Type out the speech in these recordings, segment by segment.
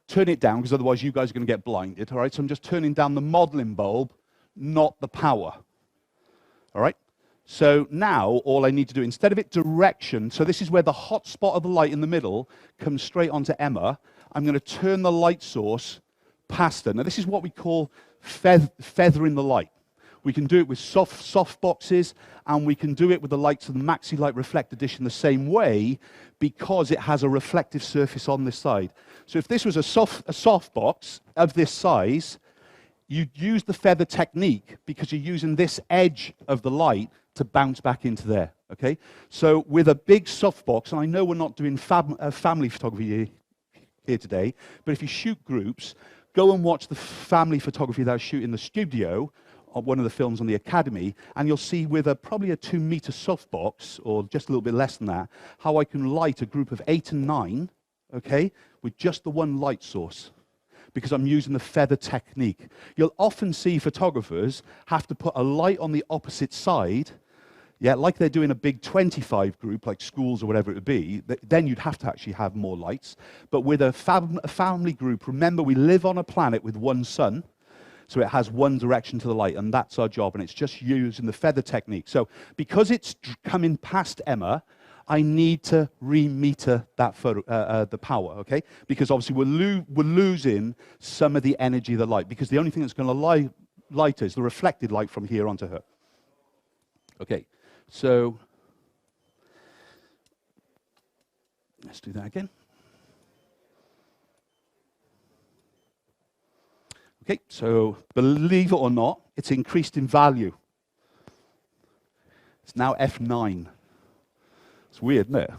turn it down, because otherwise you guys are going to get blinded, all right? So I'm just turning down the modeling bulb, not the power, all right? So now all I need to do, instead of it direction, so this is where the hot spot of the light in the middle comes straight onto Emma, I'm going to turn the light source past her. Now this is what we call feathering the light. We can do it with soft boxes, and we can do it with the lights of the Maxi-lite reflector dish in the same way, because it has a reflective surface on this side. So if this was a soft box of this size, you'd use the feather technique because you're using this edge of the light to bounce back into there, okay? So with a big softbox, and I know we're not doing family photography here today, but if you shoot groups, go and watch the family photography that I shoot in the studio on one of the films on the Academy, and you'll see with probably a 2-meter softbox, or just a little bit less than that, how I can light a group of 8 and 9, okay, with just the one light source, because I'm using the feather technique. You'll often see photographers have to put a light on the opposite side, yeah, like they're doing a big 25 group, like schools or whatever it would be. Then you'd have to actually have more lights. But with a family group, remember, we live on a planet with one sun, so it has one direction to the light, and that's our job, and it's just using the feather technique. So because it's coming past Emma, I need to re-meter that the power, okay? Because obviously we're losing some of the energy of the light, because the only thing that's going to light is the reflected light from here onto her. Okay, so let's do that again. Okay, so believe it or not, it's increased in value. It's now F9. It's weird, isn't it?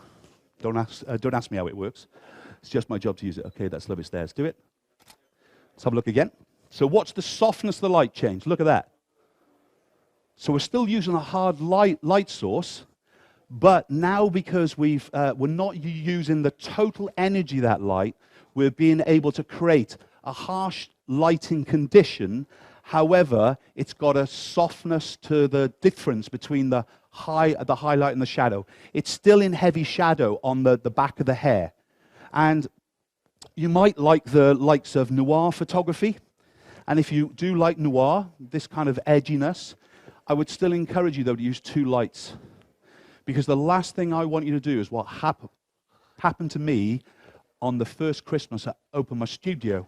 Don't ask me how it works. It's just my job to use it. Okay, that's love, it's there. Let's do it. Let's have a look again. So watch the softness of the light change. Look at that. So we're still using a hard light source, but now because we're not using the total energy of that light, we're being able to create a harsh lighting condition. However, it's got a softness to the difference between the highlight and the shadow. It's still in heavy shadow on the back of the hair. And you might like the likes of noir photography. And if you do like noir, this kind of edginess, I would still encourage you, though, to use 2 lights. Because the last thing I want you to do is what happened to me on the first Christmas I opened my studio.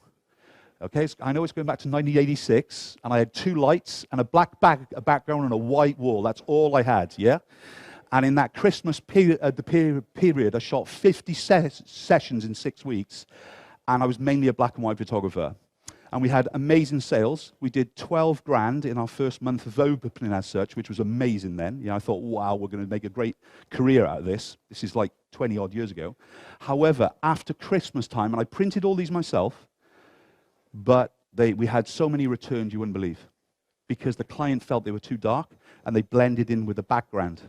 Okay, I know it's going back to 1986, and I had 2 lights and a black background and a white wall. That's all I had, yeah? And in that Christmas period, I shot 50 sessions in 6 weeks, and I was mainly a black and white photographer. And we had amazing sales. We did 12 grand in our first month of opening as such, which was amazing then. You know, I thought, wow, we're going to make a great career out of this. This is like 20-odd years ago. However, after Christmas time, and I printed all these myself, but we had so many returns you wouldn't believe, because the client felt they were too dark, and they blended in with the background.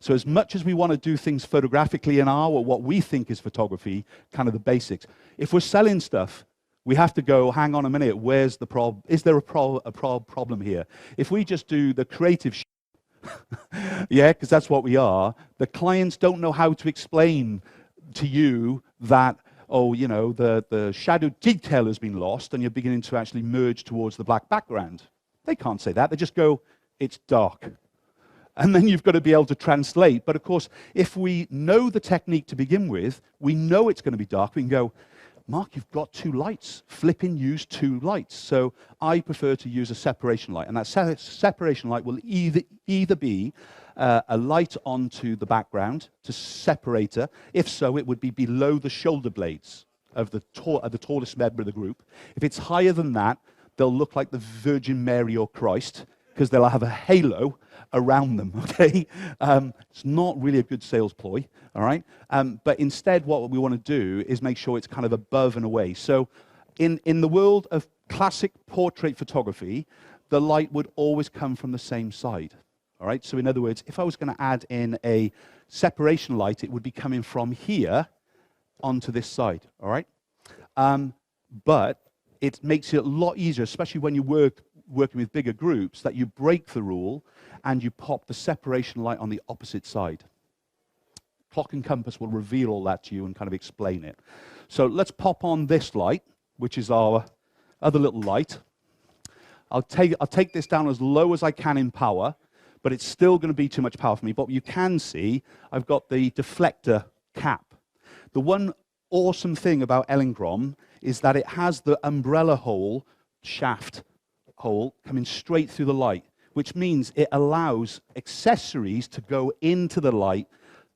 So as much as we want to do things photographically in what we think is photography, kind of the basics, if we're selling stuff, we have to go, hang on a minute, where's the problem? Is there a problem here? If we just do the creative yeah, because that's what we are, the clients don't know how to explain to you that, oh, you know, the shadow detail has been lost and you're beginning to actually merge towards the black background. They can't say that. They just go, it's dark. And then you've got to be able to translate. But of course, if we know the technique to begin with, we know it's going to be dark, we can go, Mark, you've got 2 lights. Flip and use 2 lights. So I prefer to use a separation light. And that separation light will either be a light onto the background to separate her. If so, it would be below the shoulder blades of the tallest member of the group. If it's higher than that, they'll look like the Virgin Mary or Christ, because they'll have a halo around them, okay? It's not really a good sales ploy, all right? But instead, what we want to do is make sure it's kind of above and away. So in the world of classic portrait photography, the light would always come from the same side, all right? So in other words, if I was going to add in a separation light, it would be coming from here onto this side, all right? But it makes it a lot easier, especially when you're working with bigger groups, that you break the rule and you pop the separation light on the opposite side. Clock and compass will reveal all that to you and kind of explain it. So let's pop on this light, which is our other little light. I'll take this down as low as I can in power, but it's still going to be too much power for me. But you can see I've got the deflector cap. The one awesome thing about Elinchrom is that it has the umbrella hole, shaft hole, coming straight through the light, which means it allows accessories to go into the light,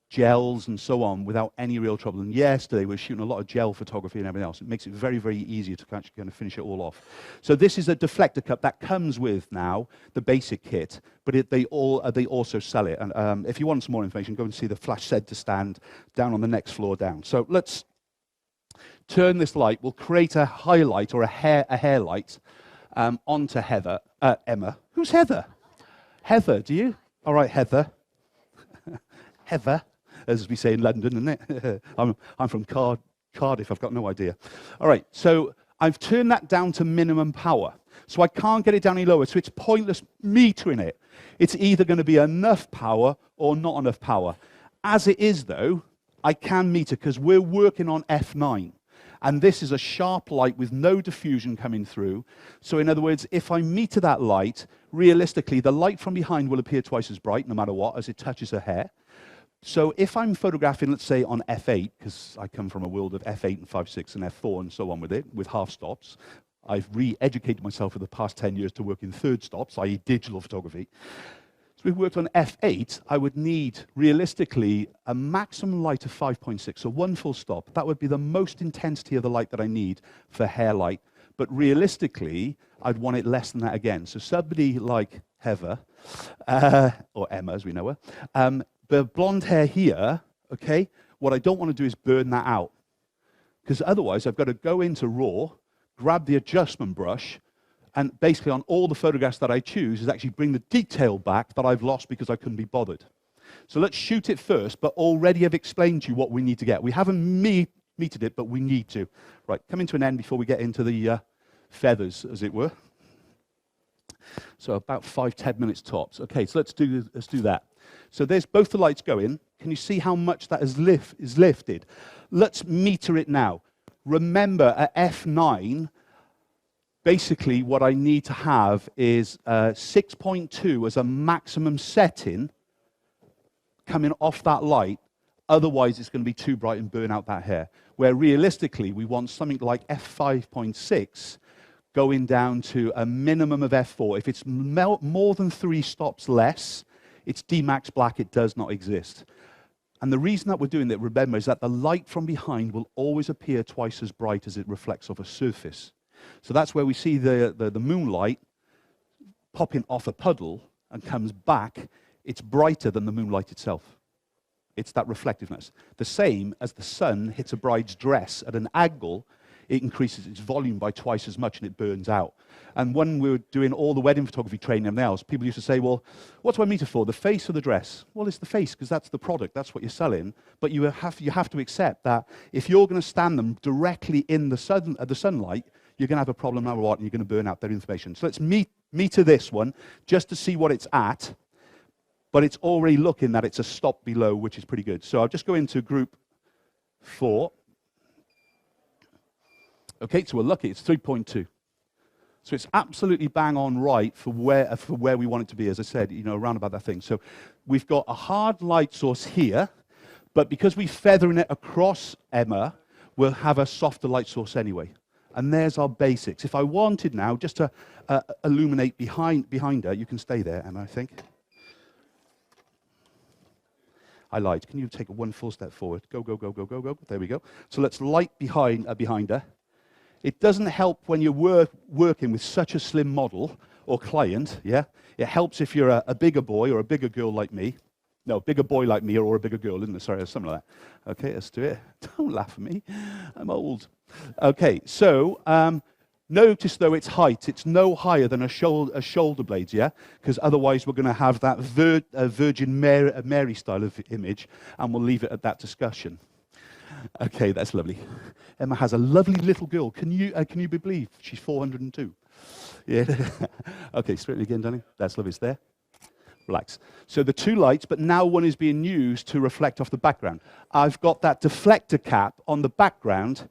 gels and so on, without any real trouble. And yesterday we were shooting a lot of gel photography and everything else. It makes it very, very easy to actually kind of finish it all off. So this is a deflector cup that comes with now the basic kit, but they also sell it. And if you want some more information, go and see the flash center stand down on the next floor down. So let's turn this light. We'll create a highlight or a hair light onto Emma. Who's Heather? Heather, do you? All right, Heather. Heather, as we say in London, isn't it? I'm from Cardiff, I've got no idea. All right, so I've turned that down to minimum power. So I can't get it down any lower, so it's pointless metering it. It's either going to be enough power or not enough power. As it is, though, I can meter because we're working on F9. And this is a sharp light with no diffusion coming through. So in other words, if I meter that light, realistically, the light from behind will appear twice as bright, no matter what, as it touches her hair. So if I'm photographing, let's say, on f8, because I come from a world of f8 and 5.6 and f4 and so on with it, with half stops. I've re-educated myself for the past 10 years to work in third stops, i.e. digital photography. So if we worked on f8, I would need, realistically, a maximum light of 5.6, so one full stop. That would be the most intensity of the light that I need for hair light. But realistically, I'd want it less than that again. So somebody like Heather, or Emma as we know her, the blonde hair here, okay, what I don't want to do is burn that out. Because otherwise, I've got to go into RAW, grab the adjustment brush, and basically on all the photographs that I choose is actually bring the detail back that I've lost because I couldn't be bothered. So let's shoot it first, but already I've explained to you what we need to get. We haven't metered it, but we need to. Right, coming to an end before we get into the feathers, as it were. So about 5-10 minutes tops. Okay, so let's do that. So there's both the lights going. Can you see how much that is lifted? Let's meter it now. Remember, at f9, basically what I need to have is 6.2 as a maximum setting coming off that light. Otherwise, it's going to be too bright and burn out that hair. Where realistically, we want something like f5.6 going down to a minimum of f4. If it's more than 3 stops less, it's D-Max black, it does not exist. And the reason that we're doing that, remember, is that the light from behind will always appear twice as bright as it reflects off a surface. So that's where we see the moonlight popping off a puddle and comes back. It's brighter than the moonlight itself. It's that reflectiveness. The same as the sun hits a bride's dress at an angle, it increases its volume by twice as much and it burns out. And when we were doing all the wedding photography training and everything else, people used to say, well, what do I meter for, the face or the dress? Well, it's the face because that's the product, that's what you're selling. But you have to accept that if you're going to stand them directly in the sunlight, you're going to have a problem no matter what and you're going to burn out their information. So let's meter this one just to see what it's at. But it's already looking that it's a stop below, which is pretty good. So I'll just go into group 4. Okay, so we're lucky, it's 3.2. So it's absolutely bang on right for where we want it to be, as I said, around about that thing. So we've got a hard light source here, but because we're feathering it across Emma, we'll have a softer light source anyway. And there's our basics. If I wanted now just to illuminate behind her, you can stay there, Emma, I think. I lied. Can you take one full step forward? Go, go, go, go, go, go. There we go. So let's light behind her. It doesn't help when you're working with such a slim model or client, yeah? It helps if you're a bigger boy or a bigger girl like me. No, a bigger boy like me or a bigger girl, isn't it? Sorry, something like that. Okay, let's do it. Don't laugh at me. I'm old. Okay, so notice, though, its height. It's no higher than a shoulder blades, yeah? Because otherwise we're going to have that Virgin Mary style of image, and we'll leave it at that discussion. Okay, that's lovely. Emma has a lovely little girl. Can you believe she's 402? Yeah. Okay, straight again, darling. That's lovely. It's there. Relax. So the 2 lights, but now one is being used to reflect off the background. I've got that deflector cap on the background.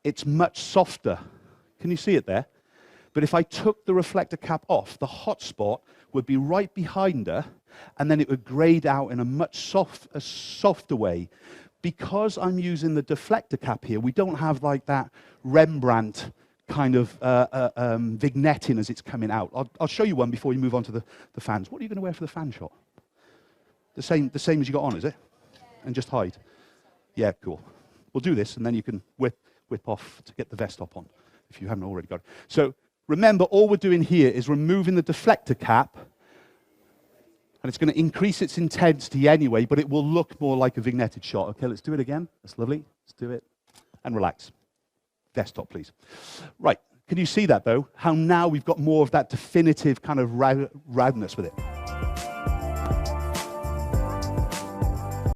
It's much softer. Can you see it there? But if I took the reflector cap off, the hot spot would be right behind her, and then it would grade out in a much softer way. Because I'm using the deflector cap here, we don't have like that Rembrandt kind of vignetting as it's coming out. I'll show you one before you move on to the fans. What are you going to wear for the fan shot? The same as you got on, is it? And just hide? Yeah, cool. We'll do this, and then you can whip off to get the vest top on, if you haven't already got it. So remember, all we're doing here is removing the deflector cap, and it's going to increase its intensity anyway, but it will look more like a vignetted shot. Okay, let's do it again. That's lovely. Let's do it. And relax. Desktop, please. Right. Can you see that, though? How now we've got more of that definitive kind of roundness with it.